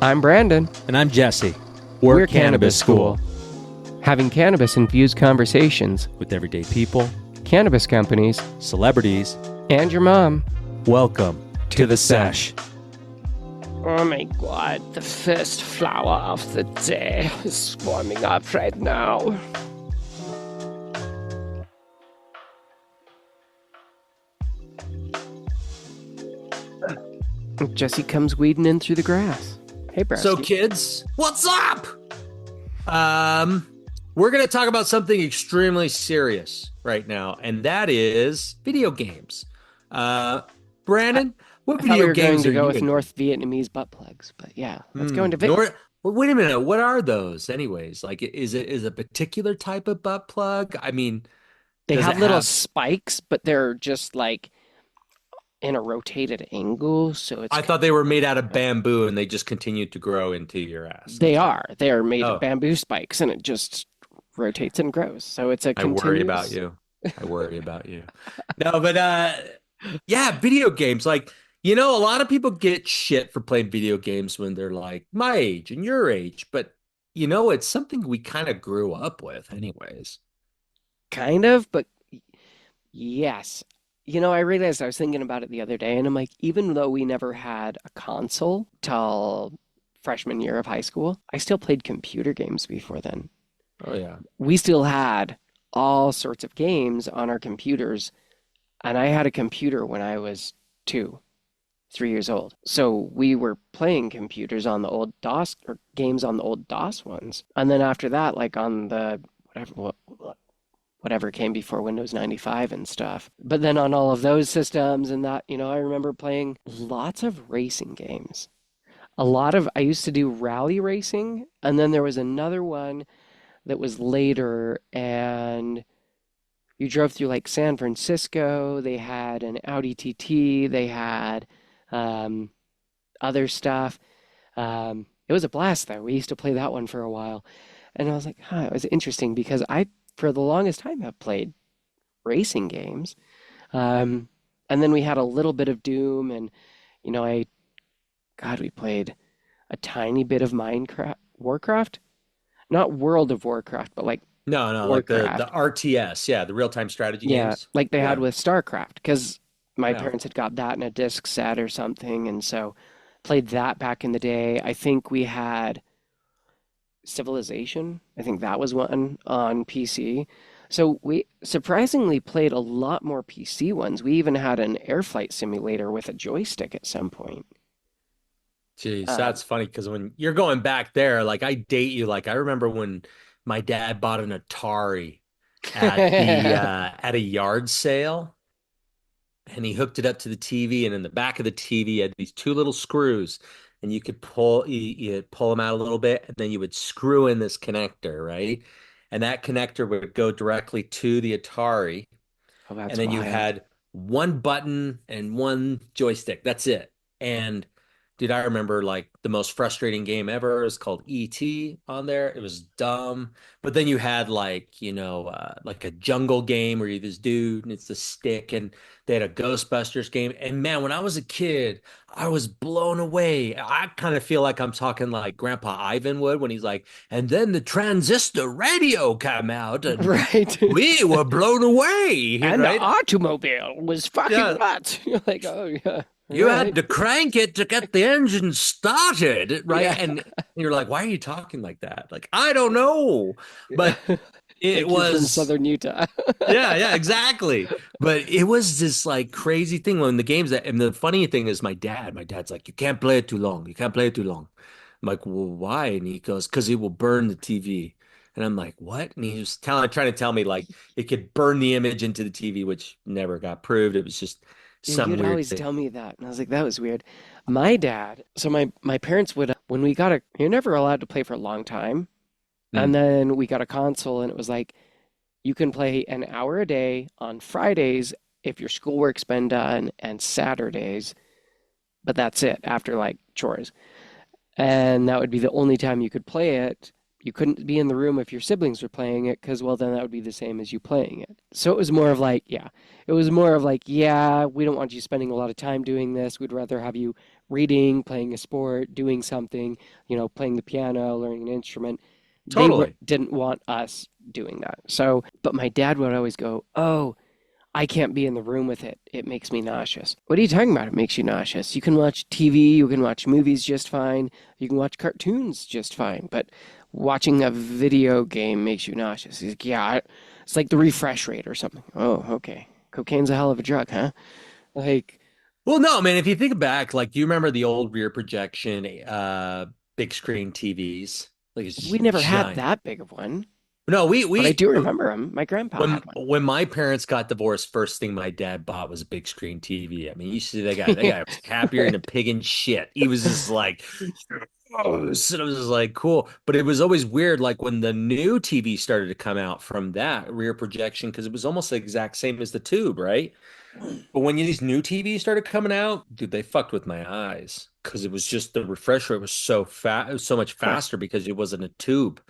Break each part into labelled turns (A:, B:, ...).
A: I'm Brandon.
B: And I'm Jesse. We're Cannabis School.
A: Having cannabis-infused conversations
B: With everyday people,
A: cannabis companies,
B: celebrities,
A: and your mom.
B: welcome to the sesh.
C: Oh my god, the first flower of the day is warming up right now.
A: Jesse comes weeding in through the grass. Hey, Brasky.
D: So kids, what's up? We're going to talk about something extremely serious right now, and that is video games. Brandon, what
A: I thought we
D: video
A: were going
D: games
A: to
D: are
A: go
D: you
A: with
D: into?
A: North Vietnamese butt plugs, but yeah, let's go into video.
D: Well, wait a minute. What are those anyways? Like, is it a particular type of butt plug? I mean,
A: They
D: does
A: have
D: it
A: little
D: have-
A: spikes, but they're just like in a rotated angle, so it's
D: I thought they were made out of bamboo and they just continued to grow into your ass.
A: they are made
D: Oh.
A: of bamboo spikes, and it just rotates and grows. So it's a
D: I worry
A: continuous.
D: about you. I worry about you. No, but yeah, video games. Like, a lot of people get shit for playing video games when they're like my age and your age, but it's something we kind of grew up with anyways.
A: Kind of, but yes. I realized I was thinking about it the other day, and I'm like, even though we never had a console till freshman year of high school, I still played computer games before then.
D: Oh yeah.
A: We still had all sorts of games on our computers, and I had a computer when I was 3 years old. So we were playing computers on the old DOS, or games on the old DOS ones. And then after that, like on the whatever came before Windows 95 and stuff. But then on all of those systems and that, I remember playing lots of racing games. I used to do rally racing, and then there was another one that was later, and you drove through like San Francisco. They had an Audi TT. They had other stuff. It was a blast though. We used to play that one for a while. And I was like, it was interesting because for the longest time, have played racing games. And then we had a little bit of Doom, and, we played a tiny bit of Warcraft. Not World of Warcraft, but like
D: No, like
A: Warcraft.
D: the RTS, yeah, the real-time strategy
A: Yeah,
D: games.
A: like they had
D: Yeah.
A: with StarCraft, because my
D: Yeah.
A: parents had got that in a disc set or something, and so played that back in the day. I think we had Civilization. I think that was one on PC. So we surprisingly played a lot more PC ones. We even had an air flight simulator with a joystick at some point.
D: Jeez, that's funny because when you're going back there, like I date you, like I remember when my dad bought an Atari at the at a yard sale, and he hooked it up to the TV, and in the back of the TV had these two little screws, and you could you pull them out a little bit, and then you would screw in this connector, right? And that connector would go directly to the Atari,
A: Oh, that's
D: and then you
A: wild.
D: had one button and one joystick. That's it. And dude, I remember like the most frustrating game ever is called E.T. on there. It was dumb. But then you had like, like a jungle game where you're this dude and it's the stick, and they had a Ghostbusters game. And man, when I was a kid, I was blown away. I kind of feel like I'm talking like Grandpa Ivan would when he's like, and then the transistor radio came out and
A: Right.
D: we were blown away.
C: And
D: right?
C: the automobile was fucking
D: Yeah.
C: nuts.
A: You're like, oh, yeah.
D: You
A: right.
D: had to crank it to get the engine started, right?
A: Yeah.
D: And you're like, why are you talking like that? Like, I don't know. But
A: Like
D: it
A: you're from
D: was,
A: Southern Utah.
D: yeah, exactly. But it was this like crazy thing when the games and the funny thing is my dad's like, you can't play it too long. You can't play it too long. I'm like, well, why? And he goes, because it will burn the TV. And I'm like, what? And he was trying to tell me like it could burn the image into the TV, which never got proved. It was just some
A: You'd
D: weird
A: always
D: thing.
A: tell me that, and I was like, that was weird. My dad, so my parents would, when we got you're never allowed to play for a long time. And then we got a console, and it was like, you can play an hour a day on Fridays if your schoolwork's been done, and Saturdays, but that's it after like chores. And that would be the only time you could play it. you couldn't be in the room if your siblings were playing it because, well, then that would be the same as you playing it. So it was more of like, yeah, it was more of like, yeah, we don't want you spending a lot of time doing this. We'd rather have you reading, playing a sport, doing something, playing the piano, learning an instrument.
D: Totally.
A: Didn't want us doing that. So, but my dad would always go, "Oh, I can't be in the room with it. It makes me nauseous." What are you talking about? It makes you nauseous. You can watch TV, you can watch movies just fine, you can watch cartoons just fine, but watching a video game makes you nauseous. He's like, yeah, it's like the refresh rate or something. Oh, okay. Cocaine's a hell of a drug, huh? Like,
D: Well, no, man, if you think back, like, do you remember the old rear projection, big screen TVs? Like, it's
A: we
D: just
A: never had
D: giant.
A: that big of one,
D: No,
A: but I do remember him. My grandpa had one.
D: when my parents got divorced, first thing my dad bought was a big screen TV. I mean, you see that guy was happier than a pig in shit. He was just like, oh, so it was just like cool. But it was always weird, like when the new TV started to come out from that rear projection, because it was almost the exact same as the tube, right? But when these new TVs started coming out, dude, they fucked with my eyes because it was just the refresh rate was so fast, it was so much
A: Huh.
D: faster because it wasn't a tube.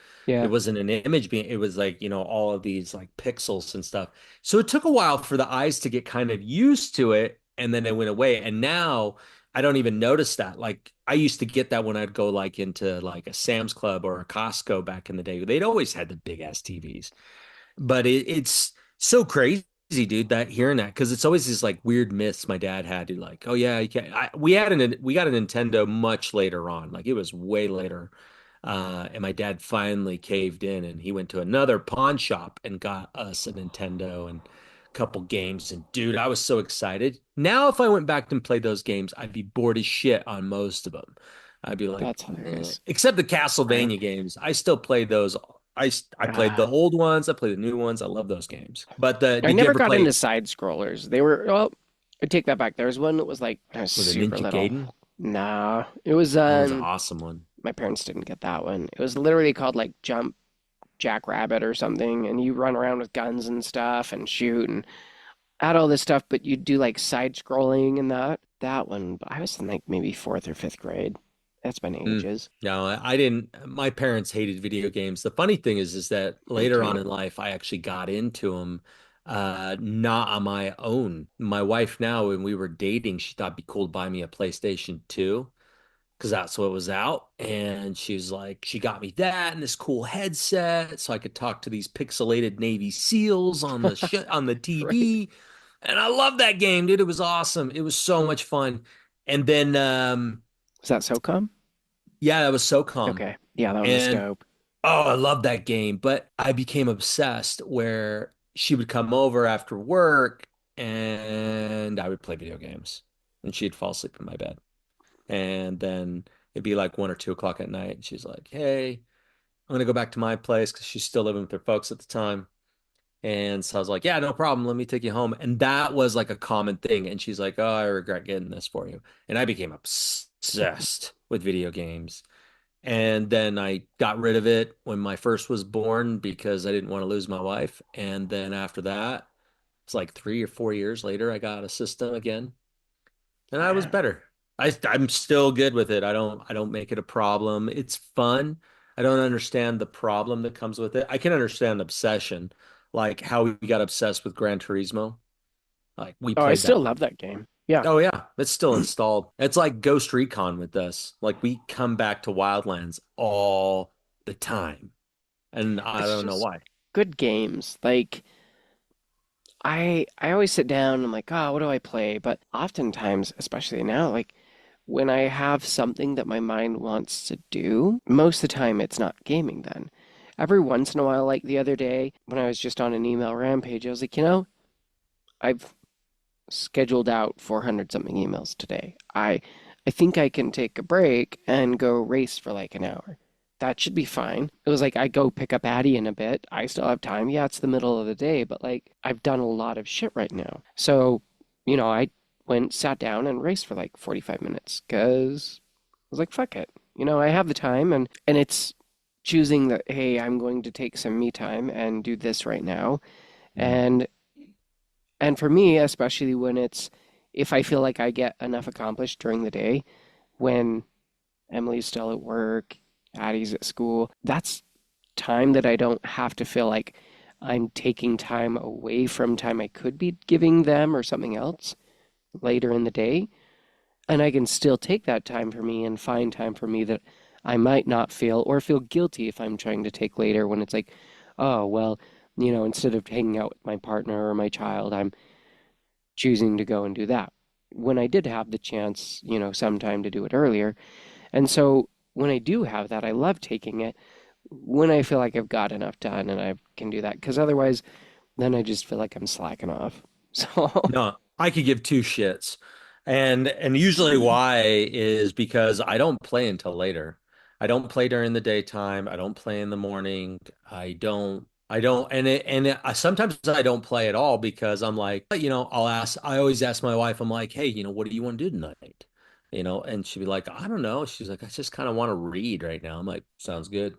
D: It
A: Yeah,
D: wasn't an image being, it was like, all of these like pixels and stuff. So it took a while for the eyes to get kind of used to it and then it went away. And now I don't even notice that. Like I used to get that when I'd go like into like a Sam's Club or a Costco back in the day. They'd always had the big ass TVs. But it's so crazy, dude, that hearing that because it's always these like weird myths my dad had to like, oh yeah, you can't. We got a Nintendo much later on, like it was way later. And my dad finally caved in and he went to another pawn shop and got us a Nintendo and a couple games. And dude, I was so excited. Now, if I went back and played those games, I'd be bored as shit on most of them. I'd be like,
A: that's hilarious.
D: except the
A: Right.
D: Castlevania games. I still play those. I played the
A: Uh,
D: old ones. I played the new ones. I love those games. But
A: I
D: did you
A: never
D: ever
A: got into
D: play
A: side scrollers. They were, well, I take that back. There was one that was like I was
D: with a
A: super
D: Ninja
A: little.
D: Gaiden?
A: Nah, it was
D: That was an awesome one.
A: my parents didn't get that one. It was literally called like Jump Jackrabbit or something, and you run around with guns and stuff and shoot and add all this stuff, but you do like side scrolling and that one. I was in like maybe fourth or fifth grade. That's been
D: Mm.
A: ages.
D: No, I didn't. My parents hated video games. The funny thing is that
A: Me
D: later on
A: too.
D: in life, I actually got into them, not on my own. My wife now, when we were dating, she thought it'd be cool to buy me a PlayStation 2. Because that's what was out. And she's like, she got me that and this cool headset so I could talk to these pixelated Navy SEALs on the on the
A: Right.
D: TV. And I love that game, dude. It was awesome. It was so much fun. And then,
A: Is that SOCOM?
D: yeah, that was SOCOM.
A: Okay. Yeah, that one was
D: And
A: dope.
D: oh, I love that game. But I became obsessed where she would come over after work and I would play video games and she'd fall asleep in my bed. And then it'd be like 1 or 2 o'clock at night. And she's like, hey, I'm going to go back to my place because she's still living with her folks at the time. And so I was like, yeah, no problem. Let me take you home. And that was like a common thing. And she's like, oh, I regret getting this for you. And I became obsessed with video games. And then I got rid of it when my first was born because I didn't want to lose my wife. And then after that, it's like 3 or 4 years later, I got a system again and I was
A: Yeah.
D: better. I'm still good with it. I don't make it a problem. It's fun. I don't understand the problem that comes with it. I can understand obsession, like how we got obsessed with Gran Turismo. Like we
A: Oh, I
D: played that.
A: still love that game. Yeah.
D: Oh yeah, it's still installed. It's like Ghost Recon with us. Like we come back to Wildlands all the time, and I
A: It's
D: don't know
A: just
D: why.
A: good games. Like I always sit down and I'm like, oh, what do I play? But oftentimes, especially now, like when I have something that my mind wants to do, most of the time it's not gaming then. Every once in a while, like the other day when I was just on an email rampage, I was like, I've scheduled out 400 something emails today. I think I can take a break and go race for like an hour. That should be fine. It was like I go pick up Addie in a bit. I still have time. Yeah, it's the middle of the day, but like I've done a lot of shit right now. So, I went, sat down and raced for like 45 minutes because I was like, fuck it. I have the time and it's choosing that, hey, I'm going to take some me time and do this right now.
D: Mm.
A: And and for me, especially when if I feel like I get enough accomplished during the day, when Emily's still at work, Addie's at school, that's time that I don't have to feel like I'm taking time away from time I could be giving them or something else later in the day. And I can still take that time for me and find time for me that I might not feel or feel guilty if I'm trying to take later when it's like, oh, well, instead of hanging out with my partner or my child, I'm choosing to go and do that. When I did have the chance, sometime to do it earlier. And so when I do have that, I love taking it when I feel like I've got enough done and I can do that. Because otherwise, then I just feel like I'm slacking off. So,
D: No, I could give two shits. And usually why is because I don't play until later. I don't play during the daytime. I don't play in the morning. I don't sometimes I don't play at all because I'm like, I always ask my wife, I'm like, hey, what do you want to do tonight? And she'd be like, I don't know. She's like, I just kind of want to read right now. I'm like, sounds good.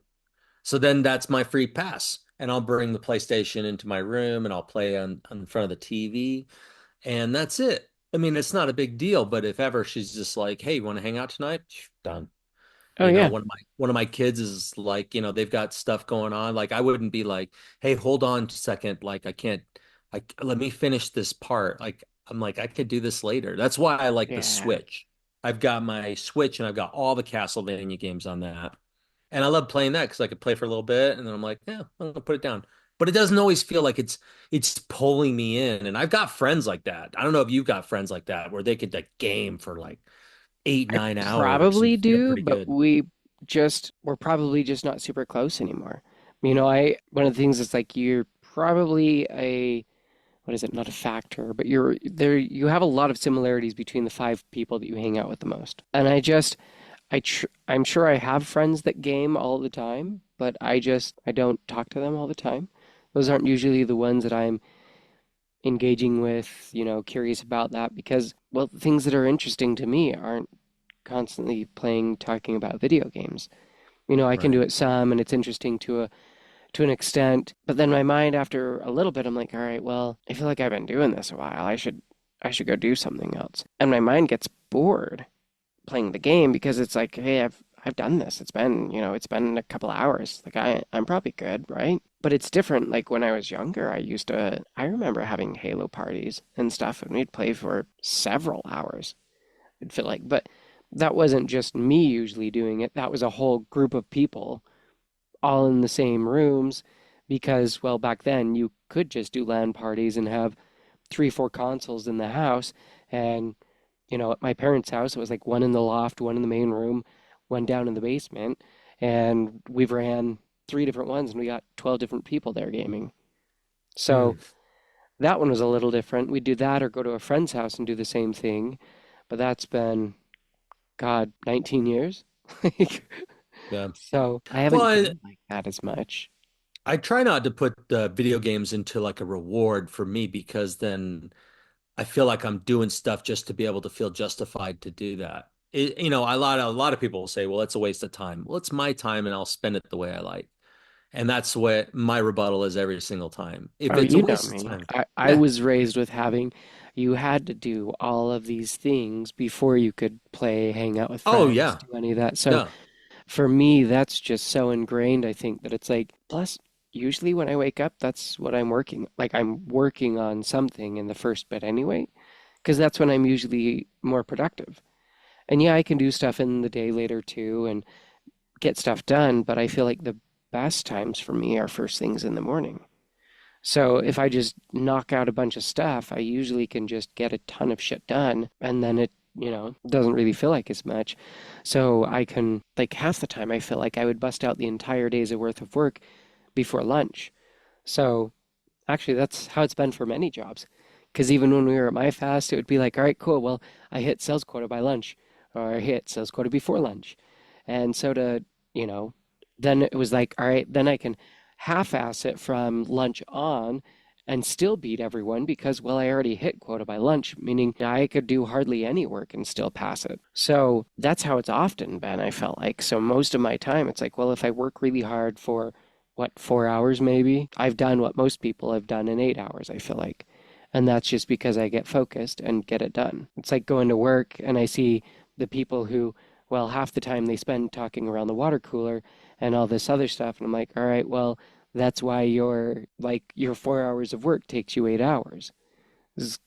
D: So then that's my free pass. And I'll bring the PlayStation into my room and I'll play on front of the TV. And that's it. I mean, it's not a big deal, but if ever she's just like, "Hey, you want to hang out tonight?" Done.
A: oh, yeah.
D: One of my kids is like, they've got stuff going on. Like I wouldn't be like, "Hey, hold on a second. Like I can't let me finish this part." Like I'm like, I could do this later. That's why I like the
A: Yeah.
D: Switch. I've got my Switch and I've got all the Castlevania games on that. And I love playing that because I could play for a little bit and then I'm like, yeah, I'm gonna put it down. But it doesn't always feel like it's pulling me in. And I've got friends like that. I don't know if you've got friends like that where they could like game for like eight,
A: I
D: 9 hours and
A: probably
D: feel
A: do,
D: pretty
A: but
D: good.
A: we're probably just not super close anymore. One of the things is like you're probably what is it, not a factor, but you have a lot of similarities between the five people that you hang out with the most. And I'm sure I have friends that game all the time, but I don't talk to them all the time. Those aren't usually the ones that I'm engaging with, curious about that because, well, things that are interesting to me aren't constantly talking about video games. I can do
D: Right.
A: it some and it's interesting to an extent, but then my mind after a little bit, I'm like, all right, well, I feel like I've been doing this a while. I should go do something else. And my mind gets bored playing the game because it's like, hey, I've done this. It's been a couple hours. Like I'm probably good, right? But it's different. Like when I was younger, I remember having Halo parties and stuff, and we'd play for several hours. I'd feel like, but that wasn't just me usually doing it. That was a whole group of people all in the same rooms because, well, back then you could just do LAN parties and have three, four consoles in the house. And, at my parents' house, it was like one in the loft, one in the main room, one down in the basement. And we ran three different ones and we got 12 different people there gaming. So
D: Hmm.
A: that one was a little different. We'd do that or go to a friend's house and do the same thing. But that's been, God, 19 years.
D: Yeah.
A: So I
D: Well,
A: haven't done like that as much.
D: I try not to put video games into like a reward for me because then I feel like I'm doing stuff just to be able to feel justified to do that. A lot of people will say, "Well, it's a waste of time." Well, it's my time, and I'll spend it the way I like. And that's what my rebuttal is every single time. If
A: Oh,
D: it's a
A: you know
D: waste of
A: me.
D: time,
A: I
D: yeah.
A: was raised with you had to do all of these things before you could play, hang out with
D: Oh
A: friends,
D: yeah,
A: do any of that. So
D: no,
A: for me, that's just so ingrained, I think, that it's like, plus, usually when I wake up, that's what I'm working on something in the first bit anyway, because that's when I'm usually more productive. And yeah, I can do stuff in the day later too and get stuff done, but I feel like the best times for me are first things in the morning. So if I just knock out a bunch of stuff, I usually can just get a ton of shit done, and then it, doesn't really feel like as much. So I can, like half the time, I feel like I would bust out the entire day's worth of work before lunch. So actually, that's how it's been for many jobs. Because even when we were at my fast, it would be like, all right, cool. Well, I hit sales quota by lunch, or I hit sales quota before lunch. And so you know, then it was like, all right, then I can half-ass it from lunch on and still beat everyone because, well, I already hit quota by lunch, meaning I could do hardly any work and still pass it. So that's how it's often been, I felt like. So most of my time, it's like, well, if I work really hard for what, 4 hours maybe, I've done what most people have done in 8 hours, I feel like. And that's just because I get focused and get it done. It's like going to work and I see the people who Well, half the time they spend talking around the water cooler and all this other stuff. And I'm like, all right, well, that's why your 4 hours of work takes you 8 hours, is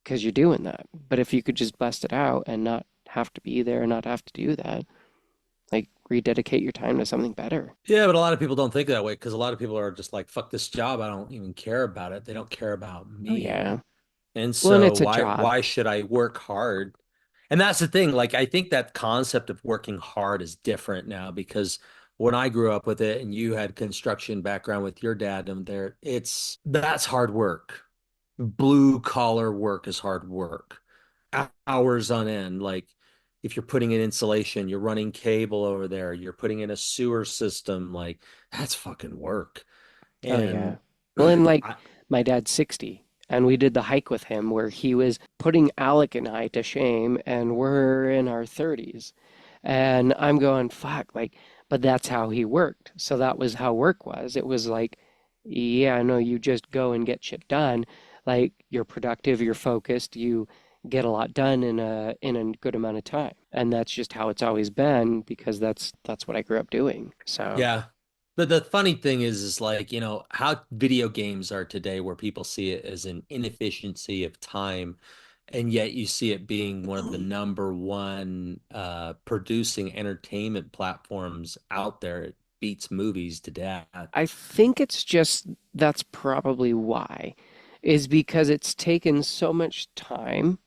A: because you're doing that. But if you could just bust it out and not have to be there and not have to do that, like rededicate your time to something better.
D: Yeah, but a lot of people don't think that way because a lot of people are just like, fuck this job. I don't even care about it. They don't care about
A: Oh
D: me.
A: yeah.
D: And
A: Well, and
D: so
A: it's a
D: why
A: job.
D: should I work hard? And that's the thing. Like I think that concept of working hard is different now because when I grew up with it and you had construction background with your dad and there, that's hard work. Blue collar work is hard work. Hours on end. Like if you're putting in insulation, you're running cable over there, you're putting in a sewer system, like that's fucking work.
A: Oh yeah.
D: And
A: Well, and like
D: I,
A: my dad's 60, and we did the hike with him where he was putting Alec and I to shame, and we're in our 30s. And I'm going, fuck, like, but that's how he worked. So that was how work was. It was like, yeah, no, you just go and get shit done. Like you're productive, you're focused, you get a lot done in a good amount of time. And that's just how it's always been because that's what I grew up doing. So
D: yeah. But the funny thing is like, how video games are today where people see it as an inefficiency of time, and yet you see it being one of the number one producing entertainment platforms out there. It beats movies to death.
A: I think it's just that's probably why, is because it's taken so much time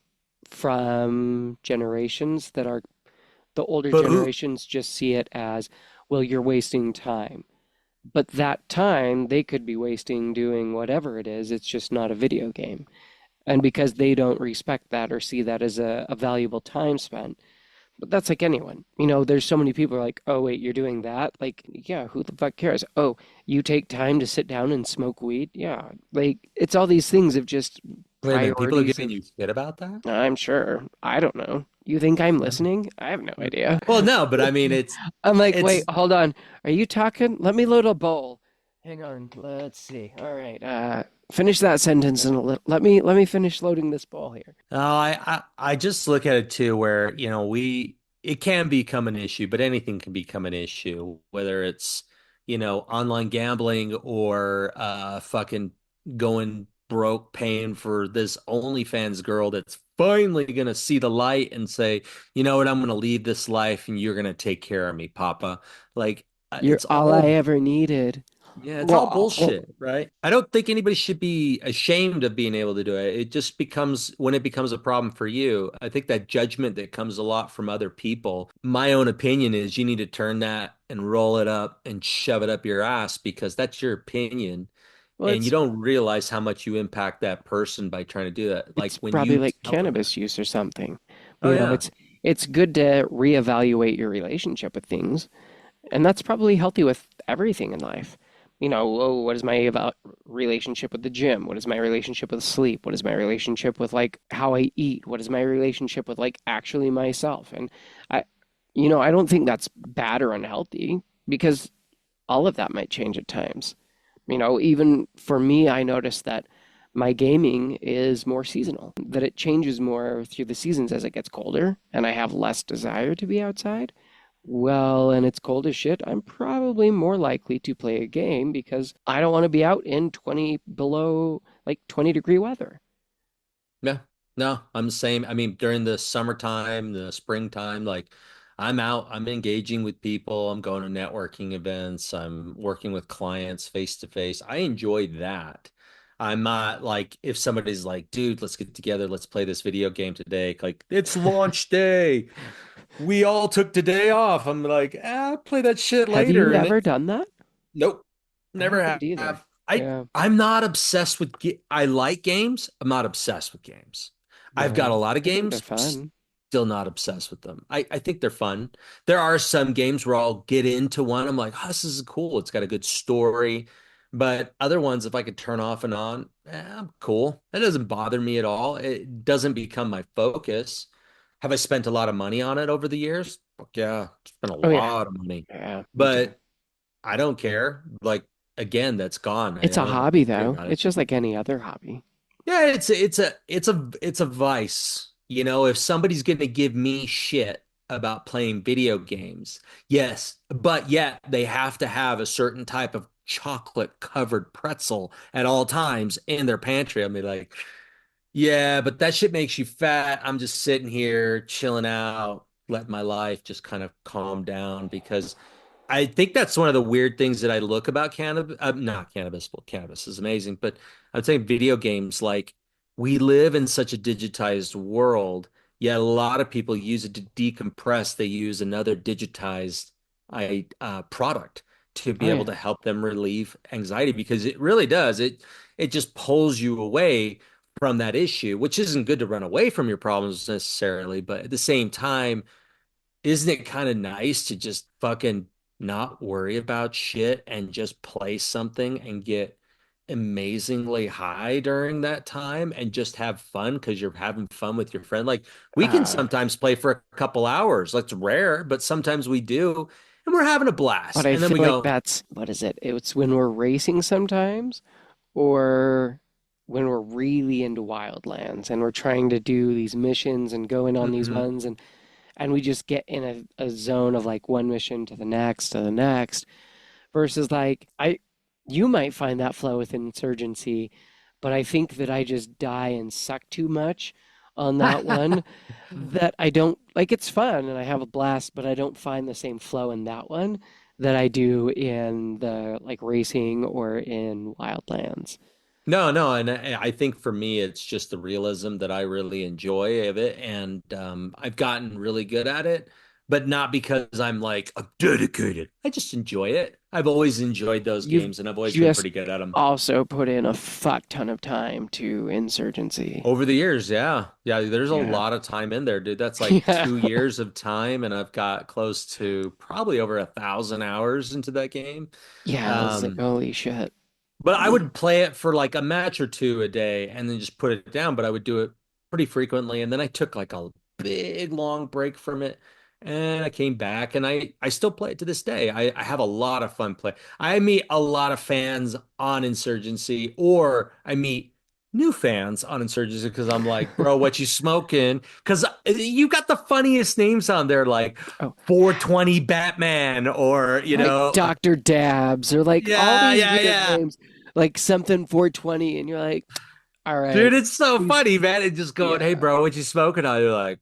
A: from generations that are the older
D: But who
A: generations just see it as, well, you're wasting time. But that time they could be wasting doing whatever it is, it's just not a video game. And because they don't respect that or see that as a valuable time spent, but that's like anyone. There's so many people who are like, oh, wait, you're doing that? Like, yeah, who the fuck cares? Oh, you take time to sit down and smoke weed? Yeah. Like, it's all these things of just
D: wait a minute, people are
A: priorities
D: giving
A: of,
D: you shit about that?
A: I'm sure. I don't know. You think I'm listening? I have no idea.
D: Well, no, but I mean
A: I'm like, wait,
D: it's
A: hold on. Are you talking? Let me load a bowl. Hang on. Let's see. All right. Finish that sentence and let me finish loading this bowl here.
D: oh, I just look at it too where, it can become an issue, but anything can become an issue, whether it's, online gambling or fucking going broke paying for this OnlyFans girl that's finally gonna see the light and say, you know what, I'm gonna leave this life and you're gonna take care of me, Papa. Like
A: You're
D: it's
A: all I
D: all
A: ever needed.
D: Yeah, it's all
A: Whoa.
D: bullshit, right? I don't think anybody should be ashamed of being able to do it. It just becomes when it becomes a problem for you. I think that judgment that comes a lot from other people. My own opinion is you need to turn that and roll it up and shove it up your ass because that's your opinion.
A: Well,
D: And you
A: it's
D: don't realize how much you impact that person by trying to do that. Like
A: it's
D: when
A: probably
D: you
A: like
D: tell them that.
A: cannabis use or something.
D: Oh
A: You know,
D: yeah.
A: it's good to reevaluate your relationship with things, and that's probably healthy with everything in life. Oh, what is my relationship with the gym? What is my relationship with sleep? What is my relationship with like how I eat? What is my relationship with like actually myself? And I, I don't think that's bad or unhealthy because all of that might change at times. Even for me, I noticed that my gaming is more seasonal, that it changes more through the seasons as it gets colder, and I have less desire to be outside. Well, and it's cold as shit, I'm probably more likely to play a game because I don't want to be out in 20 below, like 20-degree weather.
D: Yeah, no, I'm the same. I mean, during the summertime, the springtime, like I'm out, I'm engaging with people, I'm going to networking events, I'm working with clients face to face. I enjoy that. I'm not like if somebody's like, dude, let's get together, let's play this video game today. Like it's launch day. We all took today off. I'm like, play that shit
A: Have
D: later.
A: you
D: And
A: ever
D: it's
A: done that?
D: nope,
A: I
D: never
A: haven't either.
D: have. I
A: Yeah,
D: I'm not obsessed with I like games. I'm not obsessed with games. I've got
A: yeah.
D: a lot of
A: I think they're
D: games,
A: fun.
D: still not obsessed with them. I think they're fun. There are some games where I'll get into one. I'm like, oh, this is cool. It's got a good story. But other ones, if I could turn off and on, I'm cool. That doesn't bother me at all. It doesn't become my focus. Have I spent a lot of money on it over the years? Fuck yeah, spent a
A: Oh yeah,
D: lot of money.
A: yeah, me too.
D: But I don't care. Like again, that's gone. I
A: It's a
D: don't even
A: hobby
D: worry
A: though.
D: about it.
A: It's just like any other hobby.
D: Yeah, it's a vice. If somebody's gonna give me shit, about playing video games. Yes, but yet they have to have a certain type of chocolate covered pretzel at all times in their pantry. I'll be like, yeah, but that shit makes you fat. I'm just sitting here chilling out, letting my life just kind of calm down because I think that's one of the weird things that I look about cannabis. Not cannabis, well, cannabis is amazing, but I'd say video games, like we live in such a digitized world, yet a lot of people use it to decompress. They use another digitized product to
A: Oh
D: be able
A: yeah.
D: to help them relieve anxiety because it really does. It just pulls you away from that issue, which isn't good to run away from your problems necessarily, but at the same time isn't it kind of nice to just fucking not worry about shit and just play something and get amazingly high during that time and just have fun because you're having fun with your friend? Like we can
A: Uh,
D: sometimes play for a couple hours. That's rare, but sometimes we do, and we're having a
A: but
D: blast.
A: I
D: And then
A: feel
D: we
A: like
D: go,
A: that's what is it? It's when we're racing sometimes, or when we're really into wildlands and we're trying to do these missions and going on these
D: "Mhm."
A: ones, and we just get in a zone of like one mission to the next versus like I you might find that flow with insurgency, but I think that I just die and suck too much on that one that I don't like. It's fun and I have a blast, but I don't find the same flow in that one that I do in the like racing or in wildlands.
D: No, no, and I think for me, it's just the realism that I really enjoy of it, and I've gotten really good at it, but not because I'm dedicated. I just enjoy it. I've always enjoyed those
A: You've
D: games, and I've always been
A: just
D: pretty good at them
A: also put in a fuck ton of time to insurgency.
D: over the years. Yeah, yeah. There's a
A: Yeah.
D: lot of time in there, dude. That's like
A: Yeah.
D: 2 years of time, and I've got close to probably over 1,000 hours into that game.
A: Yeah, I was like,
D: Um,
A: holy shit.
D: But I would play it for like a match or two a day and then just put it down. But I would do it pretty frequently. And then I took like a big long break from it. And I came back and I still play it to this day. I have a lot of fun play. I meet a lot of fans on Insurgency, or I meet new fans on Insurgency because I'm like, bro, what you smoking? Because you got the funniest names on there, like
A: Oh,
D: 420 Batman, or,
A: like Dr. Dabs or like all
D: yeah,
A: these
D: yeah,
A: weird
D: yeah.
A: names, like something 420, and you're like, all
D: Dude,
A: right,
D: it's so
A: these,
D: funny, man. And just going, hey,
A: yeah.
D: bro, what you smoking on? You're like,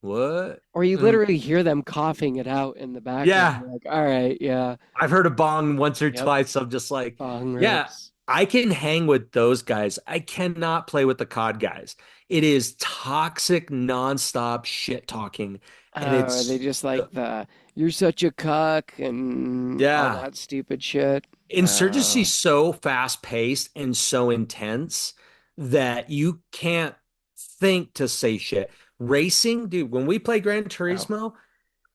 D: what?
A: Or you
D: And
A: literally hear them coughing it out in the background.
D: yeah,
A: You're like, all right, yeah,
D: I've heard a bong once or
A: yep,
D: twice. So I'm just like,
A: bong
D: yeah,
A: rips.
D: I can hang with those guys. I cannot play with the COD guys. It is toxic, nonstop shit talking. And
A: Are they
D: it's,
A: just like the you're such a cuck and all
D: yeah,
A: that stupid shit?
D: Insurgency's so fast paced and so intense that you can't think to say shit. Racing, dude, when we play Gran
A: Oh,
D: Turismo,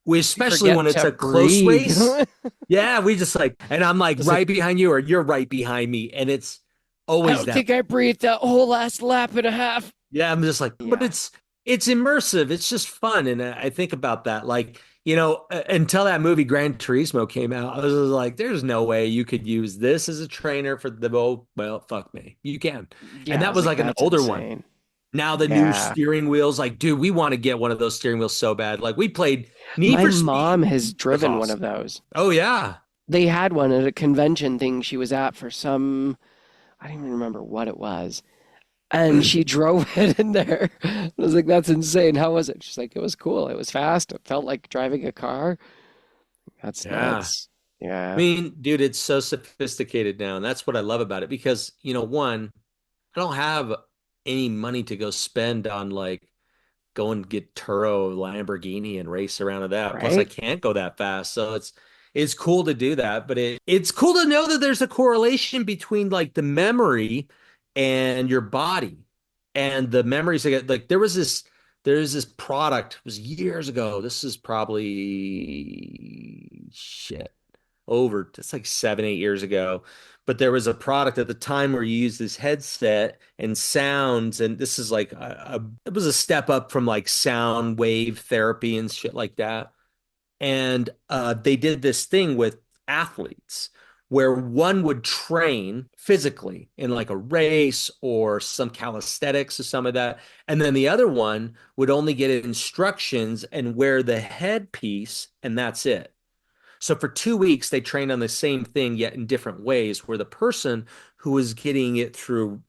A: we
D: especially
A: forget
D: when it's
A: to
D: a close
A: breathe.
D: race. Yeah, we just like, and I'm like
A: It's like,
D: right behind you, or you're right behind me, and it's
A: I
D: always
A: don't
D: that.
A: think I breathed that whole last lap and a half.
D: Yeah, I'm just like, but
A: Yeah.
D: it's immersive. It's just fun, and I think about that, like until that movie Gran Turismo came out, I was just like, there's no way you could use this as a trainer for the well, fuck me, you can, and
A: Yeah, I
D: that
A: was
D: was
A: like,
D: like an
A: that's
D: older one.
A: insane.
D: Now the new
A: Yeah.
D: steering wheels, like, dude, we want to get one of those steering wheels so bad. Like we played Need
A: My
D: for Speed.
A: mom has
D: That's
A: driven one
D: awesome.
A: of those.
D: Oh yeah.
A: They had one at a convention thing she was at for some, I don't even remember what it was. And she drove it in there. I was like, that's insane. How was it? She's like, it was cool. It was fast. It felt like driving a car. That's
D: Yeah.
A: nuts.
D: I
A: Yeah.
D: mean, dude, it's so sophisticated now, and that's what I love about it because, one, I don't have any money to go spend on like go and get Turo Lamborghini and race around with that. Plus, I
A: Right?
D: can't go that fast. So it's cool to do that, but it's cool to know that there's a correlation between like the memory and your body and the memories that get like there's this product, it was years ago. This is probably shit over it's like 7, 8 years ago. But there was a product at the time where you use this headset and sounds, and this is like it was a step up from like sound wave therapy and shit like that. And they did this thing with athletes where one would train physically in like a race or some calisthenics or some of that. And then the other one would only get instructions and wear the headpiece, and that's it. So for 2 weeks, they trained on the same thing, yet in different ways, where the person who was getting it through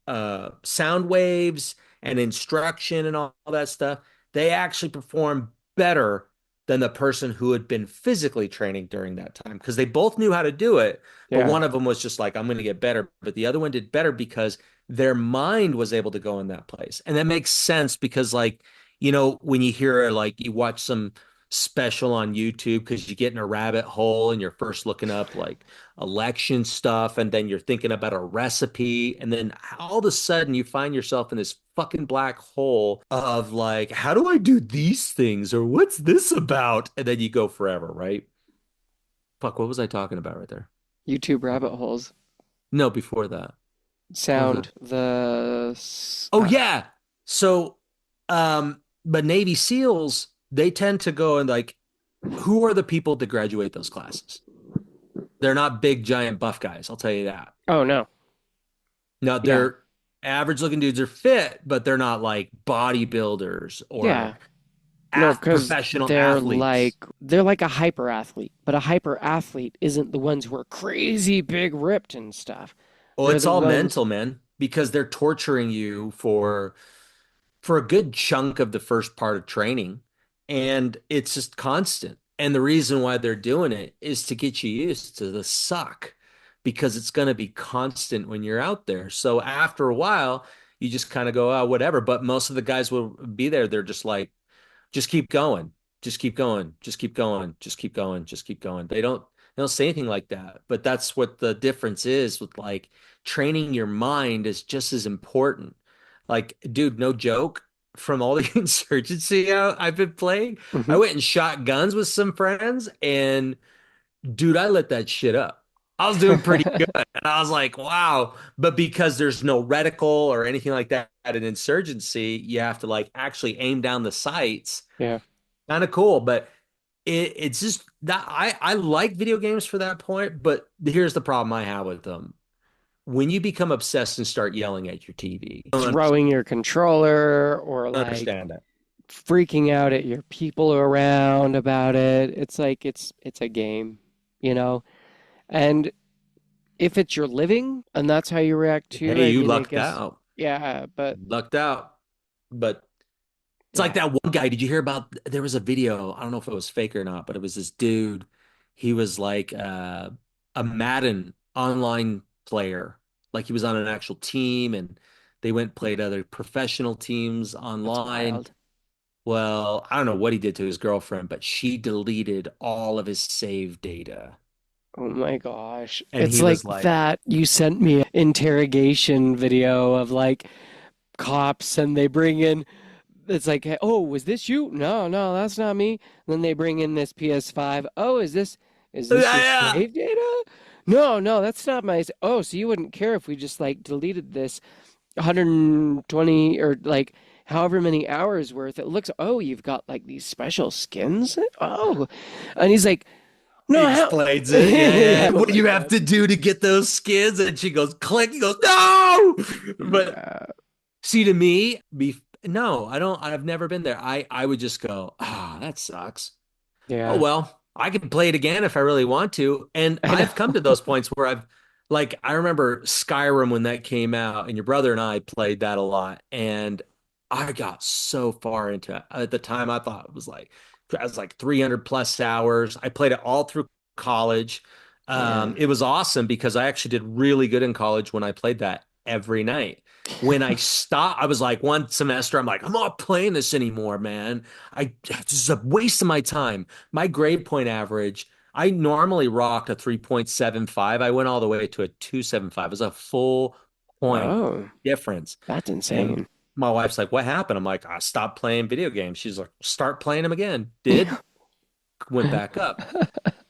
D: sound waves and instruction and all that stuff, they actually performed better than the person who had been physically training during that time because they both knew how to do it. But
A: Yeah.
D: one of them was just like, I'm going to get better. But the other one did better because their mind was able to go in that place. And that makes sense because, like, when you hear, like, you watch some special on YouTube because you get in a rabbit hole and you're first looking up like election stuff and then you're thinking about a recipe and then all of a sudden you find yourself in this fucking black hole of like, how do I do these things or what's this about? And then you go forever, right? Fuck, what was I talking about right there?
A: YouTube rabbit holes.
D: No, before that. What was that?
A: Sound
D: Oh yeah. So but Navy SEALs, they tend to go and like, who are the people that graduate those classes? They're not big, giant, buff guys. I'll tell you that.
A: Oh no.
D: No,
A: Yeah.
D: they're average looking dudes are fit, but they're not like bodybuilders or
A: Yeah. No, because
D: professional athletes.
A: they're like a hyper athlete, but a hyper athlete isn't the ones who are crazy big ripped and stuff.
D: Well,
A: They're
D: it's
A: the
D: all
A: ones.
D: mental, man, because they're torturing you for a good chunk of the first part of training. And it's just constant. And the reason why they're doing it is to get you used to the suck because it's going to be constant when you're out there. So after a while, you just kind of go, oh, whatever. But most of the guys will be there. They're just like, just keep going, just keep going, just keep going, just keep going, just keep going. They don't say anything like that, but that's what the difference is with like training your mind is just as important. Like, dude, no joke. From all the insurgency I've been playing, I
A: Mhm.
D: went and shot guns with some friends, and dude, I lit that shit up. I was doing pretty good. And I was like, wow. But because there's no reticle or anything like that at an insurgency, you have to like actually aim down the sights.
A: Yeah.
D: Kind of cool. But it's just that I like video games for that point. But here's the problem I have with them. When you become obsessed and start yelling at your TV, I don't
A: Throwing your controller or like
D: understand that.
A: freaking out at your people around about it. It's like it's a game, you know? And if it's your living and that's how you react to,
D: Hey,
A: I
D: you
A: mean, I
D: lucked
A: guess
D: out.
A: yeah, but
D: Lucked out. But it's like
A: yeah.
D: that one guy. Did you hear about? There was a video. I don't know if it was fake or not, but it was this dude. He was like a Madden online player. Like he was on an actual team, and they went and played other professional teams
A: That's
D: online.
A: wild.
D: Well, I don't know what he did to his girlfriend, but she deleted all of his save data,
A: Oh my gosh.
D: and
A: It's
D: he
A: like
D: was like,
A: that you sent me an interrogation video of like cops and they bring in it's like, hey, oh, was this you? No, no, that's not me. And then they bring in this PS5. Oh, is this your
D: yeah,
A: save data? No, no, that's not my. Oh, so you wouldn't care if we just like deleted this 120 or like however many hours worth. It looks, oh, you've got like these special skins. Oh, and he's like,
D: he
A: no, how?
D: explains it. Yeah,
A: Yeah,
D: yeah.
A: oh
D: What do
A: my
D: you have
A: God.
D: to do to get those skins? And she goes, click. He goes, no. But
A: Yeah,
D: see, to me, no, I don't. I've never been there. I would just go, ah, that sucks. Oh
A: yeah,
D: well, I can play it again if I really want to. And
A: I
D: I've come to
A: know.
D: those points where I remember Skyrim when that came out, and your brother and I played that a lot, and I got so far into it. At the time, I was like 300 plus hours. I played it all through college.
A: Man.
D: It was awesome because I actually did really good in college when I played that every night. When I stopped, I was like one semester, I'm like, I'm not playing this anymore, man. This is a waste of my time. My grade point average, I normally rocked a 3.75. I went all the way to a 2.75. It was a full point
A: Oh,
D: difference.
A: that's
D: And
A: insane.
D: my wife's like, what happened? I'm like, I stopped playing video games. She's like, start playing them again. Did, went back up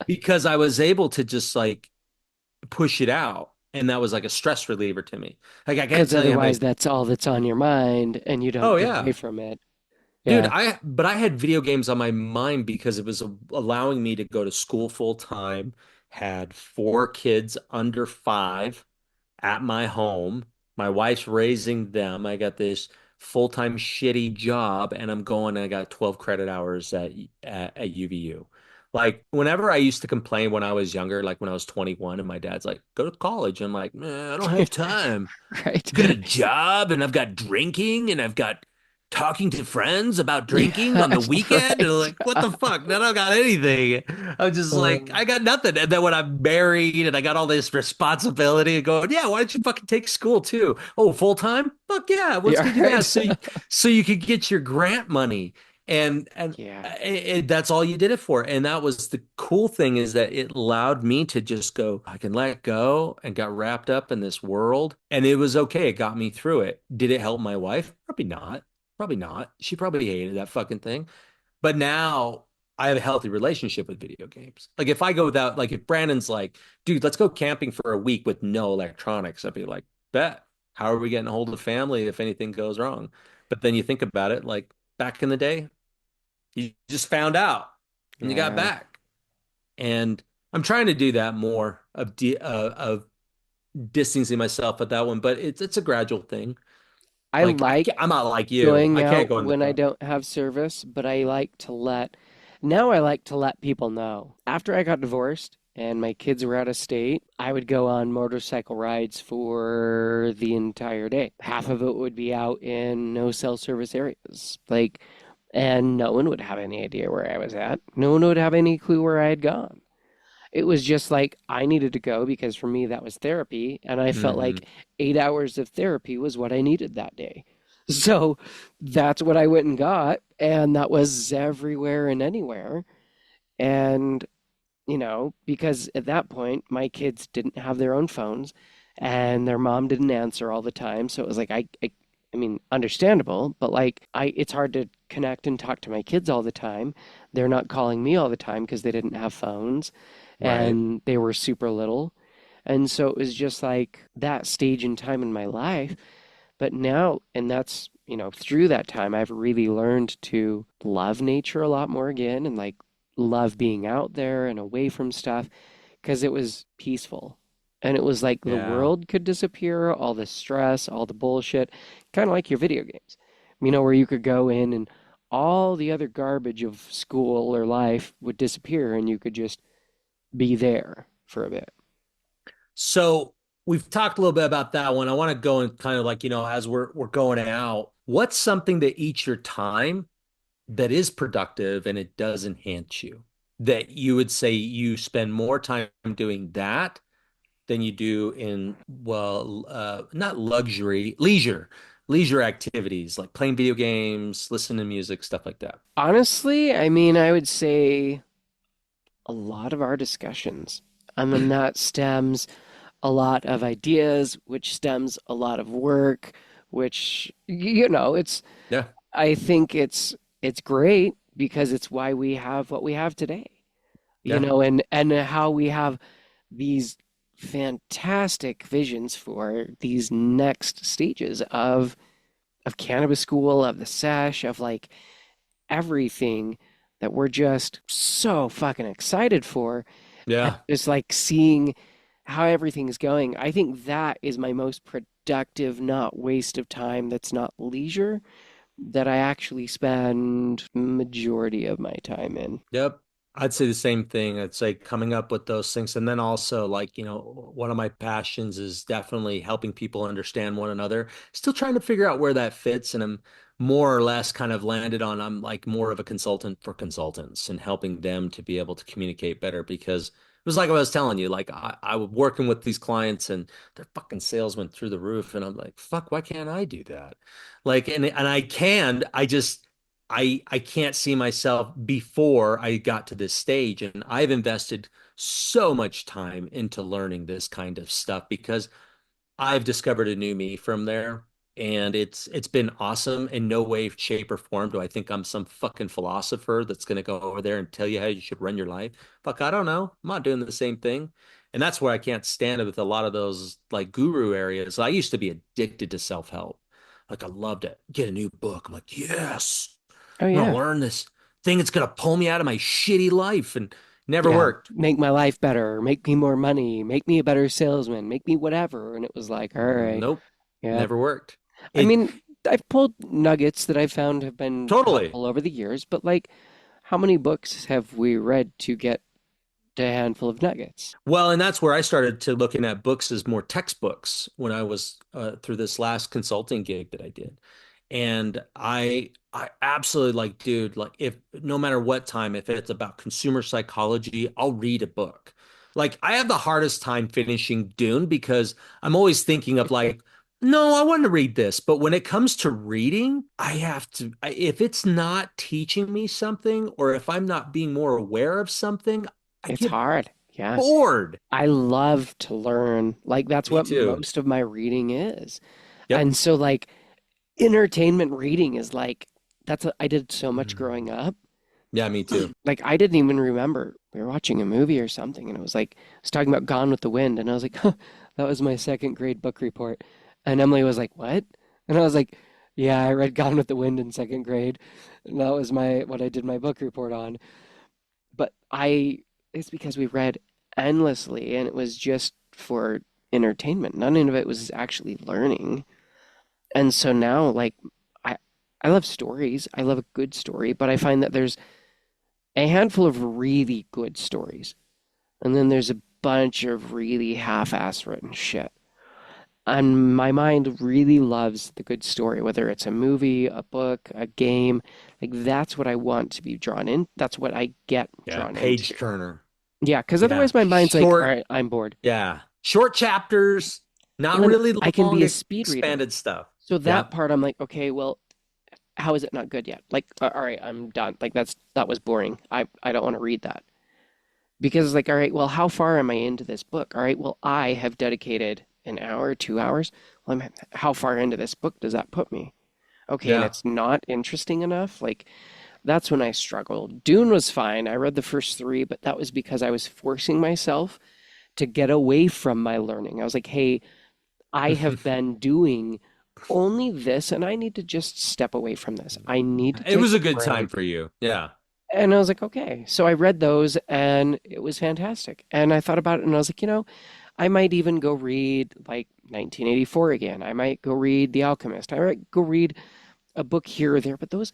D: because I was able to just like push it out. And that was like a stress reliever to me. Like, I can't
A: Because
D: tell you how
A: otherwise,
D: many.
A: that's all that's on your mind, and you don't
D: Oh,
A: get away
D: yeah.
A: from it.
D: Dude,
A: Yeah.
D: but I had video games on my mind because it was allowing me to go to school full time, had four kids under five at my home. My wife's raising them. I got this full-time shitty job and I'm going and I got 12 credit hours at UVU. Like whenever I used to complain when I was younger, like when I was 21 and my dad's like, go to college. I'm like, man, I don't have time.
A: Right.
D: I've got a job and I've got drinking and I've got talking to friends about drinking on
A: Yeah,
D: the weekend. And I'm
A: right.
D: like, what the fuck? I don't got anything. I'm just like,
A: Um,
D: I got nothing. And then when I'm married and I got all this responsibility and going, yeah, why don't you fucking take school too? Oh, full time? Fuck yeah, let's
A: yeah,
D: go do that.
A: right.
D: So you could get your grant money. And
A: Yeah.
D: that's all you did it for. And that was the cool thing is that it allowed me to just go, I can let go and got wrapped up in this world. And it was okay. It got me through it. Did it help my wife? Probably not. Probably not. She probably hated that fucking thing. But now I have a healthy relationship with video games. Like if I go without, like if Brandon's like, dude, let's go camping for a week with no electronics, I'd be like, bet. How are we getting a hold of family if anything goes wrong? But then you think about it, like back in the day, you just found out and you got
A: Yeah.
D: back. And I'm trying to do that more of distancing myself at that one, but it's a gradual thing.
A: I
D: Like
A: like
D: I'm not like you.
A: going
D: I can't
A: out
D: go in the
A: when I
D: car.
A: don't have service, but now I like to let people know. After I got divorced and my kids were out of state, I would go on motorcycle rides for the entire day. Half of it would be out in no cell service areas. And no one would have any idea where I was at. No one would have any clue where I had gone. It was just like I needed to go because for me that was therapy, and I felt
D: Hmm.
A: like 8 hours of therapy was what I needed that day. So that's what I went and got, and that was everywhere and anywhere. And, because at that point my kids didn't have their own phones and their mom didn't answer all the time. So it was like I mean, understandable, but like it's hard to connect and talk to my kids all the time. They're not calling me all the time because they didn't have phones
D: Right.
A: and they were super little. And so it was just like that stage in time in my life. But now, and that's, through that time, I've really learned to love nature a lot more again and like love being out there and away from stuff because it was peaceful. And it was like the
D: Yeah.
A: world could disappear, all the stress, all the bullshit, kind of like your video games, where you could go in and all the other garbage of school or life would disappear and you could just be there for a bit.
D: So we've talked a little bit about that one. I want to go and kind of like, as we're going out, what's something that eats your time that is productive and it does enhance you? That you would say you spend more time doing that than you do in, well, not leisure activities like playing video games, listening to music, stuff like that.
A: Honestly, I mean, I would say a lot of our discussions. And then that stems a lot of ideas, which stems a lot of work, which it's
D: Yeah.
A: I think it's great because it's why we have what we have today.
D: Yeah.
A: And how we have these fantastic visions for these next stages of cannabis school, of the sesh, of like everything that we're just so fucking excited for. And
D: Yeah.
A: just like seeing how everything's going. I think that is my most productive, not waste of time that's not leisure, that I actually spend majority of my time in.
D: Yep. I'd say the same thing. I'd say coming up with those things. And then also, like, one of my passions is definitely helping people understand one another. Still trying to figure out where that fits. And I'm more or less kind of landed on, I'm like more of a consultant for consultants and helping them to be able to communicate better because it was like I was telling you, like I was working with these clients and their fucking sales went through the roof. And I'm like, fuck, why can't I do that? Like, and I can, I can't see myself before I got to this stage. And I've invested so much time into learning this kind of stuff because I've discovered a new me from there. And it's been awesome. In no way, shape, or form do I think I'm some fucking philosopher that's gonna go over there and tell you how you should run your life. Fuck, I don't know. I'm not doing the same thing. And that's where I can't stand it with a lot of those like guru areas. I used to be addicted to self-help. Like I loved it. Get a new book. I'm like, yes.
A: Oh
D: I'm gonna
A: yeah.
D: learn this thing that's gonna pull me out of my shitty life. And Never
A: Yeah,
D: worked.
A: make my life better, make me more money, make me a better salesman, make me whatever. And it was like, all right,
D: Nope.
A: yeah.
D: Never worked.
A: I
D: It
A: mean, I've pulled nuggets that I've found have been
D: totally.
A: helpful over the years, but like, how many books have we read to get to a handful of nuggets?
D: Well, and that's where I started to looking at books as more textbooks when I was through this last consulting gig that I did. And I absolutely like, dude, like if no matter what time, if it's about consumer psychology, I'll read a book. Like I have the hardest time finishing Dune because I'm always thinking of like, no, I want to read this. But when it comes to reading, I have to, if it's not teaching me something or if I'm not being more aware of something, I
A: It's
D: get
A: hard. Yeah.
D: bored.
A: I love to learn. Like, that's
D: Me
A: what
D: too.
A: most of my reading is.
D: Yep.
A: And so, like, entertainment reading is like, I did so much growing
D: Mm.
A: up.
D: Yeah, me too.
A: Like, I didn't even remember. We were watching a movie or something, and it was like, I was talking about Gone with the Wind, and I was like, huh, that was my second grade book report. And Emily was like, what? And I was like, yeah, I read Gone with the Wind in second grade. And that was what I did my book report on. But it's because we read endlessly, and it was just for entertainment. None of it was actually learning. And so now, like, I, I love stories. I love a good story, but I find that there's a handful of really good stories. And then there's a bunch of really half-ass written shit. And my mind really loves the good story, whether it's a movie, a book, a game. Like that's what I want to be drawn in. That's what I get
D: Yeah,
A: drawn into.
D: page turner.
A: Yeah, because
D: Yeah,
A: otherwise my mind's like, all
D: short.
A: right, I'm bored.
D: Yeah, short chapters, not
A: Well, then
D: really
A: I can be
D: long,
A: a speed reader.
D: expanded stuff.
A: So
D: Yeah.
A: that part I'm like, okay, well, how is it not good yet? Like, all right, I'm done. Like that was boring. I don't want to read that. Because it's like, all right, well, how far am I into this book? All right, well, I have dedicated an hour, 2 hours. Well, how far into this book does that put me? Okay, and
D: Yeah.
A: it's not interesting enough. Like, that's when I struggled. Dune was fine. I read the first three, but that was because I was forcing myself to get away from my learning. I was like, hey, I have been doing only this, and I need to just step away from this. I need to
D: It
A: take
D: was
A: a
D: a good time
A: break.
D: for you. Yeah.
A: And I was like, okay. So I read those and it was fantastic. And I thought about it and I was like, I might even go read like 1984 again. I might go read The Alchemist. I might go read a book here or there, but those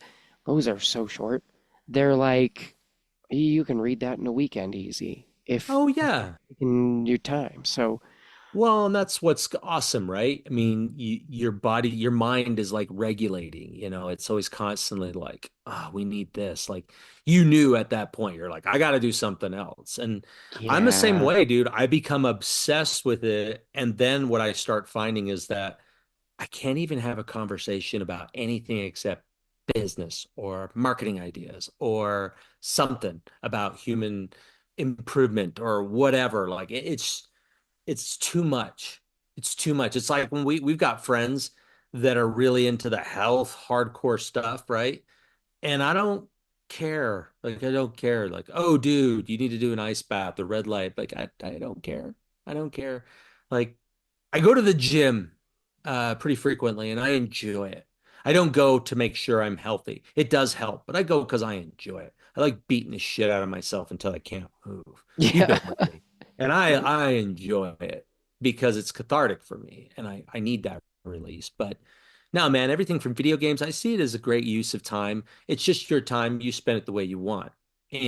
A: are so short. They're like you can read that in a weekend easy if
D: Oh
A: you're
D: yeah.
A: taking your time. So
D: Well, and that's what's awesome, right? I mean, your body, your mind is like regulating, it's always constantly like, oh, we need this. Like you knew at that point, you're like, I got to do something else. And I'm the same
A: yeah,
D: way, dude. I become obsessed with it. And then what I start finding is that I can't even have a conversation about anything except business or marketing ideas or something about human improvement or whatever. Like it's too much. It's too much. It's like when we've got friends that are really into the health, hardcore stuff, right? And I don't care. Like I don't care. Like, oh, dude, you need to do an ice bath, the red light. Like I don't care. I don't care. Like I go to the gym pretty frequently and I enjoy it. I don't go to make sure I'm healthy. It does help, but I go because I enjoy it. I like beating the shit out of myself until I can't move. You've
A: yeah.
D: been with me. And I enjoy it because it's cathartic for me and I need that release. But no, man, everything from video games, I see it as a great use of time. It's just your time. You spend it the way you want.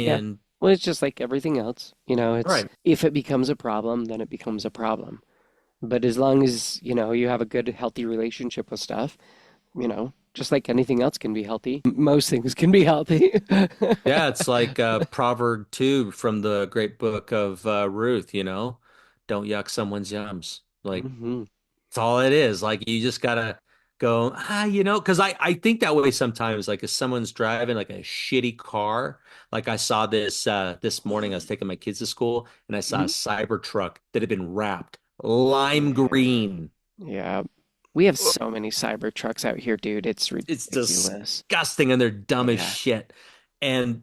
A: Yeah.
D: And
A: Well, it's just like everything else. It's
D: right.
A: if it becomes a problem, then it becomes a problem. But as long as, you have a good, healthy relationship with stuff, just like anything else can be healthy, most things can be healthy.
D: Yeah, it's like Proverb 2 from the great book of Ruth, don't yuck someone's yums. Like,
A: hmm
D: it's all it is. Like, you just gotta go, because I think that way sometimes. Like, if someone's driving like a shitty car, like I saw this morning, I was taking my kids to school and I saw a
A: hmm
D: Cyber truck that had been wrapped lime
A: Yeah.
D: green.
A: Yeah. We have so many cyber trucks out here, dude. It's
D: It's
A: ridiculous.
D: disgusting and they're dumb as
A: Yeah.
D: shit. And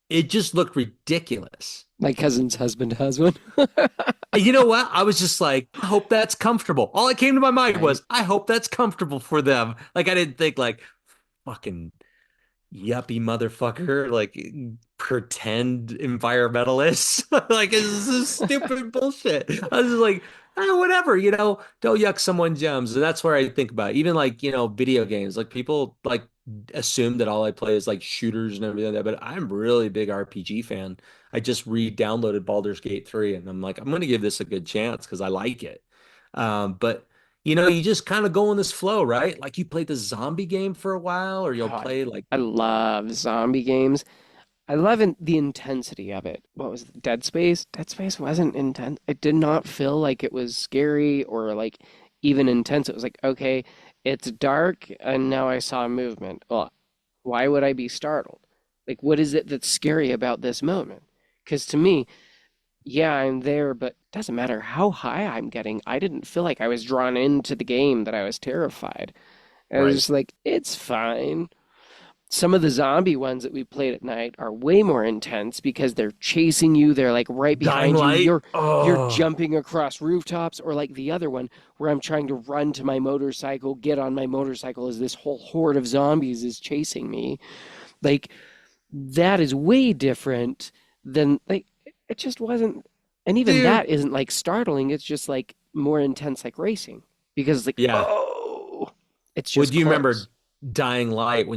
D: it just looked ridiculous.
A: My cousin's husband has one.
D: And you know what? I was just like, I hope that's comfortable. All that came to my mind
A: Right.
D: was, I hope that's comfortable for them. Like I didn't think like fucking yuppie motherfucker, like pretend environmentalists. Like it's this stupid bullshit. I was just like, whatever, don't yuck someone's gems. And that's where I think about it. Even like, video games. Like people like assume that all I play is like shooters and everything like that, but I'm really a big RPG fan. I just re-downloaded Baldur's Gate 3 and I'm like, I'm gonna give this a good chance because I like it. But you just kind of go in this flow, right? Like you played the zombie game for a while, or you'll
A: God,
D: play like,
A: I love zombie games. I love the intensity of it. What was it, Dead Space? Dead Space wasn't intense. It did not feel like it was scary or like even intense. It was like, okay, it's dark and now I saw movement. Well, why would I be startled? Like, what is it that's scary about this moment? Because to me, yeah, I'm there, but it doesn't matter how high I'm getting. I didn't feel like I was drawn into the game, that I was terrified. I was
D: right.
A: just like, it's fine. Some of the zombie ones that we played at night are way more intense because they're chasing you. They're like right
D: Dying
A: behind you.
D: Light.
A: You're
D: Oh,
A: jumping across rooftops, or like the other one where I'm trying to run to my motorcycle, get on my motorcycle as this whole horde of zombies is chasing me. Like that is way different than like it just wasn't, and even
D: dude.
A: that isn't like startling. It's just like more intense like racing because it's like,
D: Yeah.
A: oh, it's
D: Well,
A: just
D: do you
A: close.
D: remember Dying Light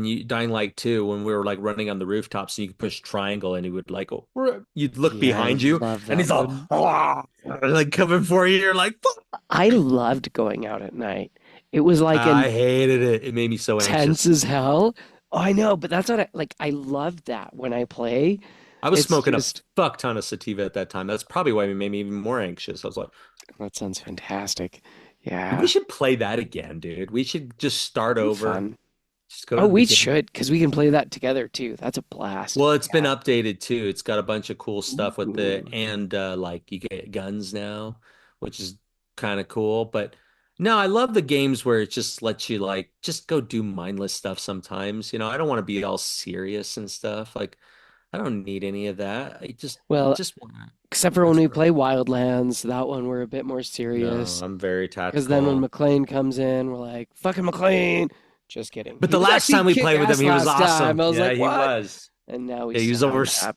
D: 2 when we were like running on the rooftops and you could push triangle and he would like you'd look
A: Yeah, I
D: behind you
A: love
D: and
A: that
D: he's all
A: one.
D: like coming for you. You're like, "Fuck."
A: I loved going out at night. It was like
D: I hated it. It made me so
A: intense
D: anxious.
A: as hell. Oh, I know, but that's what I like. I love that when I play.
D: I was
A: It's
D: smoking a
A: just,
D: fuck ton of sativa at that time. That's probably why it made me even more anxious. I was like,
A: that sounds fantastic.
D: we
A: Yeah,
D: should play that again, dude. We should just start
A: be
D: over.
A: fun.
D: Just go to
A: Oh,
D: the
A: we
D: beginning.
A: should, because we can play that together too. That's a blast.
D: Well, it's been
A: Yeah.
D: updated too. It's got a bunch of cool stuff with the
A: Ooh.
D: and like you get guns now, which is kind of cool. But no, I love the games where it just lets you like just go do mindless stuff sometimes. I don't want to be all serious and stuff. Like I don't need any of that. I
A: Well,
D: just want to
A: except for when we
D: explore.
A: play Wildlands, that one we're a bit more
D: No,
A: serious.
D: I'm very
A: Because then when
D: tactical.
A: McLean comes in, we're like, fucking McLean. Just kidding.
D: But
A: He
D: the
A: was
D: last
A: actually
D: time we played with him,
A: kick-ass
D: he was
A: last
D: awesome.
A: time. I was
D: Yeah,
A: like,
D: he
A: what?
D: was.
A: And now we
D: Yeah, he was
A: still have
D: over
A: that.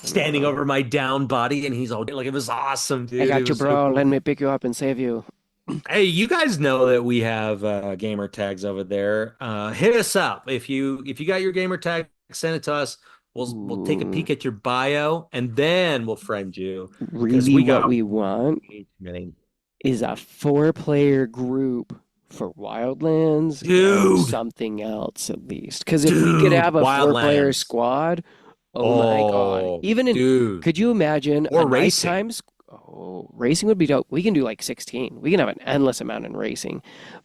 A: I
D: standing
A: know.
D: over my down body, and he's all like, it was awesome,
A: I
D: dude. It
A: got you,
D: was so
A: bro.
D: cool.
A: Let me pick you up and save you.
D: Hey, you guys know that we have gamer tags over there. Hit us up if you got your gamer tag, send it to us. We'll take a
A: Ooh,
D: peek at your bio, and then we'll friend you because
A: really
D: we
A: what
D: got
A: we want
D: engagement.
A: is a four-player group for Wildlands and
D: Dude,
A: something else at least. Because if we could
D: dude,
A: have a four-player
D: Wildlands.
A: squad, oh my God.
D: Oh,
A: Even in,
D: dude.
A: could you imagine a
D: Or racing.
A: nighttime? Oh, racing would be dope. We can do like 16. We can have an endless amount in racing.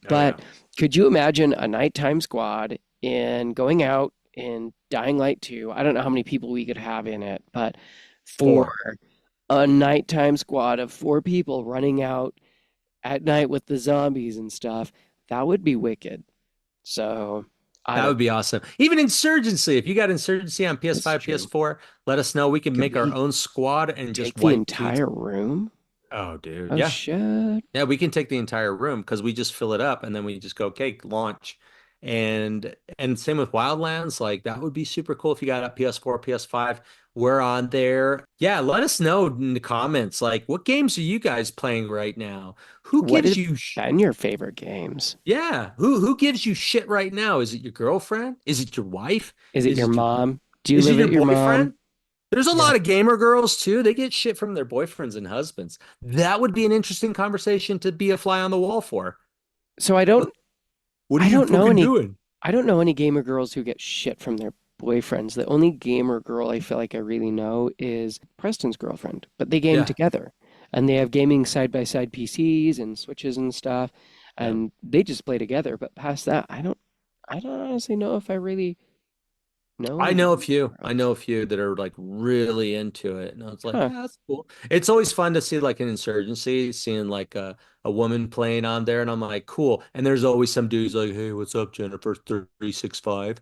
D: Oh yeah.
A: But could you imagine a nighttime squad in going out in Dying Light 2? I don't know how many people we could have in it, but for
D: Four.
A: a nighttime squad of four people running out at night with the zombies and stuff, that would be wicked. So I
D: That
A: don't
D: would be
A: know.
D: awesome. Even Insurgency, if you got Insurgency on
A: That's
D: PS5,
A: true.
D: PS4, let us know. We can
A: Could
D: make our
A: we
D: own squad and just
A: take the
D: wipe dudes.
A: entire room?
D: Oh, dude.
A: Oh
D: Yeah.
A: shit.
D: Yeah, we can take the entire room because we just fill it up and then we just go, okay, launch. And same with Wildlands, like that would be super cool if you got a PS4, PS5. We're on there. Yeah, let us know in the comments, like what games are you guys playing right now? Who
A: What
D: gives
A: have
D: you
A: been your favorite games?
D: yeah, who gives you shit right now? Is it your girlfriend? Is it your wife?
A: Is it
D: Is
A: your
D: it your
A: mom? Do you
D: is it
A: live
D: your
A: at your mom?
D: boyfriend? There's a
A: Yeah.
D: lot of gamer girls too. They get shit from their boyfriends and husbands. That would be an interesting conversation to be a fly on the wall for.
A: So
D: What what are
A: I
D: you
A: don't know
D: fucking
A: any
D: doing?
A: I don't know any gamer girls who get shit from their boyfriends. The only gamer girl I feel like I really know is Preston's girlfriend, but they game
D: Yeah,
A: together and they have gaming side by side PCs and switches and stuff,
D: yeah.
A: and they just play together. But past that, I don't honestly know if I really know
D: I
A: any
D: know a
A: gamer
D: few. I
A: girls.
D: know a few that are like really into it. And I was like,
A: Huh.
D: yeah, that's cool. It's always fun to see like an insurgency, seeing like a woman playing on there. And I'm like, cool. And there's always some dudes like, hey, what's up, Jennifer 365?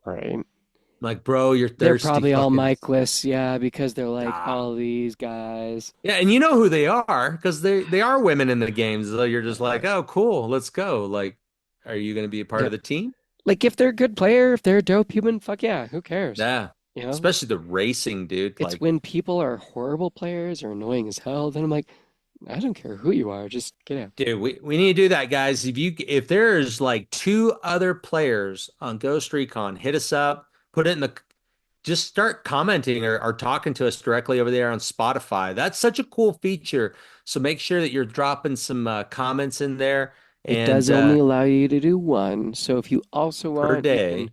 A: Right.
D: Like, bro, you're
A: They're
D: thirsty.
A: probably all
D: Fucking
A: Micless, yeah, because they're like
D: stop.
A: all these guys.
D: Yeah, and you know who they are because they are women in the games. So you're just like,
A: Uh,
D: oh, cool, let's go. Like, are you going to be a part
A: they're
D: of the team?
A: Like if they're a good player, if they're a dope human, fuck yeah, who cares?
D: Yeah.
A: You know?
D: Especially the racing, dude.
A: It's
D: Like,
A: when people are horrible players or annoying as hell, then I'm like, I don't care who you are, just get out.
D: dude, we need to do that, guys. If there's like two other players on Ghost Recon, hit us up, put it in the just start commenting or talking to us directly over there on Spotify. That's such a cool feature. So make sure that you're dropping some comments in there
A: It does
D: and
A: only allow you to do one. So if you also
D: per
A: want, you can
D: day.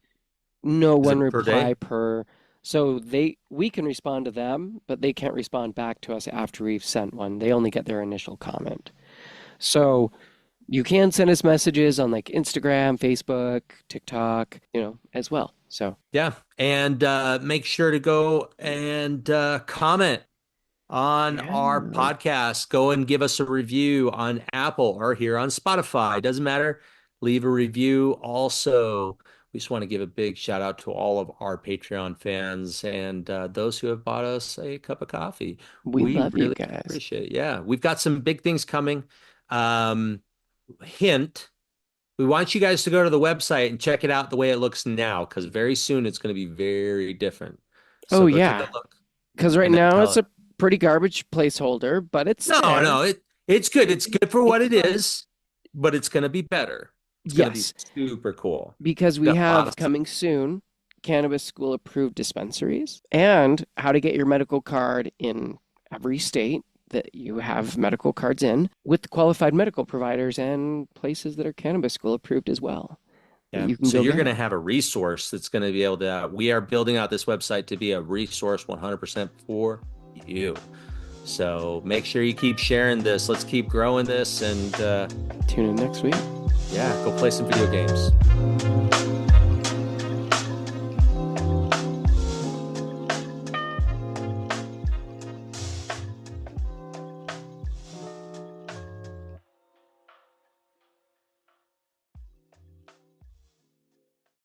A: no
D: Is
A: one
D: it per
A: reply
D: day?
A: per. So we can respond to them, but they can't respond back to us after we've sent one. They only get their initial comment. So you can send us messages on like Instagram, Facebook, TikTok, as well. So
D: Yeah. And make sure to go and comment on our
A: yeah,
D: podcast. Go and give us a review on Apple or here on Spotify. Doesn't matter. Leave a review. Also, we just want to give a big shout out to all of our Patreon fans and those who have bought us a cup of coffee.
A: we
D: We
A: love you
D: really
A: guys.
D: appreciate it. Yeah, we've got some big things coming. Um, hint. We want you guys to go to the website and check it out the way it looks now, because very soon it's going to be very different.
A: Oh
D: So go take a
A: yeah,
D: look
A: because right
D: and then
A: now
D: tell
A: it's
D: us.
A: a pretty garbage placeholder, but it's
D: No,
A: there.
D: no, it's good. It's good for what
A: It's
D: it
A: fun.
D: is, but it's going to be better. It's going to be
A: Yes,
D: super cool.
A: because we
D: Got a lot
A: have
D: of
A: coming soon cannabis school approved dispensaries and how to get your medical card in every state that you have medical cards in with qualified medical providers and places that are cannabis school approved as well that
D: yeah.
A: you can
D: So
A: go
D: you're
A: get
D: going to
A: them.
D: have a resource that's going to be able to. We are building out this website to be a resource 100% for you. So make sure you keep sharing this. Let's keep growing this, and
A: Tune in next week.
D: yeah, go play some video games.